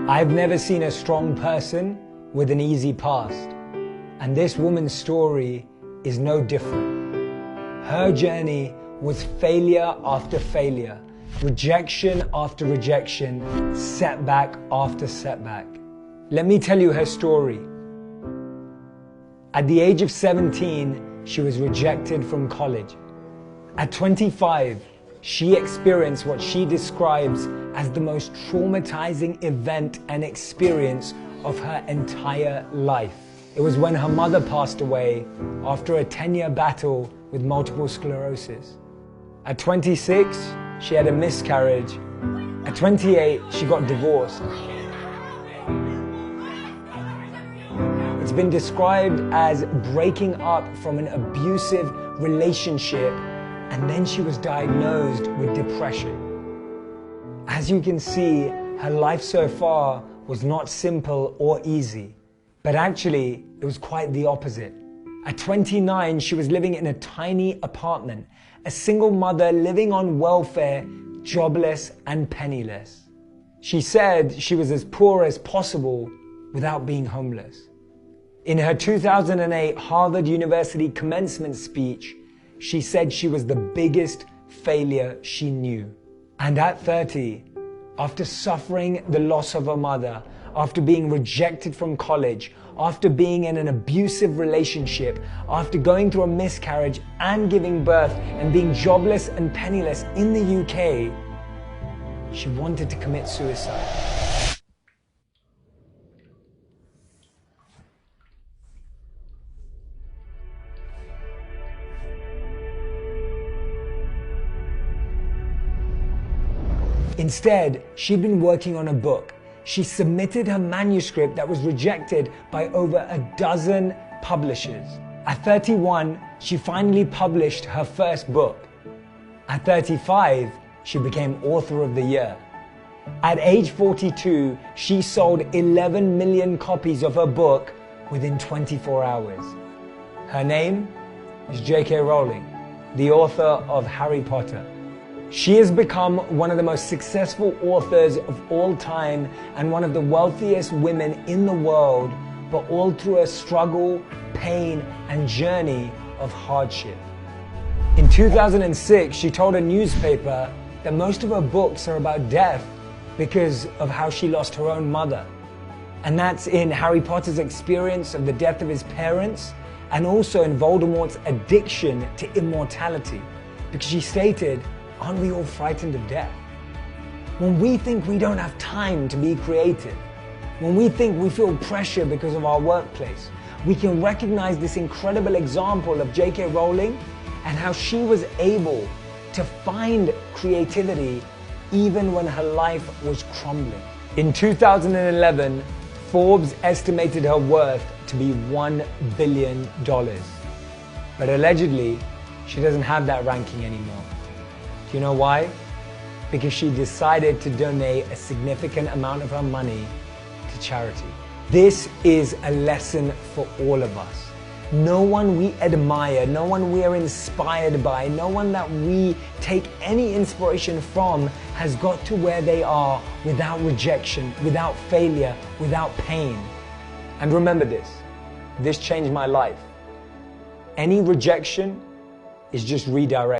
I've never seen a strong person with an easy past, and this woman's story is no different. Her journey was failure after failure, rejection after rejection, setback after setback. Let me tell you her story. At the age of 17, she was rejected from college. At 25, she experienced what she describes as the most traumatizing event and experience of her entire life. It was when her mother passed away after a 10-year battle with multiple sclerosis. At 26, she had a miscarriage. At 28, she got divorced. It's been described as breaking up from an abusive relationship, and then she was diagnosed with depression. As you can see, her life so far was not simple or easy, but actually it was quite the opposite. At 29, she was living in a tiny apartment, a single mother living on welfare, jobless and penniless. She said she was as poor as possible without being homeless. In her 2008 Harvard University commencement speech, she said she was the biggest failure she knew. And at 30, after suffering the loss of her mother, after being rejected from college, after being in an abusive relationship, after going through a miscarriage and giving birth and being jobless and penniless in the UK, she wanted to commit suicide. Instead, she'd been working on a book. She submitted her manuscript that was rejected by over a dozen publishers. At 31, she finally published her first book. At 35, she became author of the year. At age 42, she sold 11 million copies of her book within 24 hours. Her name is J.K. Rowling, the author of Harry Potter. She has become one of the most successful authors of all time and one of the wealthiest women in the world, but all through a struggle, pain, and journey of hardship. In 2006, she told a newspaper that most of her books are about death because of how she lost her own mother. And that's in Harry Potter's experience of the death of his parents, and also in Voldemort's addiction to immortality, because she stated, "Aren't we all frightened of death?" When we think we don't have time to be creative, when we think we feel pressure because of our workplace, we can recognize this incredible example of J.K. Rowling and how she was able to find creativity even when her life was crumbling. In 2011, Forbes estimated her worth to be $1 billion. But allegedly, she doesn't have that ranking anymore. Do you know why? Because she decided to donate a significant amount of her money to charity. This is a lesson for all of us. No one we admire, no one we are inspired by, no one that we take any inspiration from has got to where they are without rejection, without failure, without pain. And remember this changed my life. Any rejection is just redirect.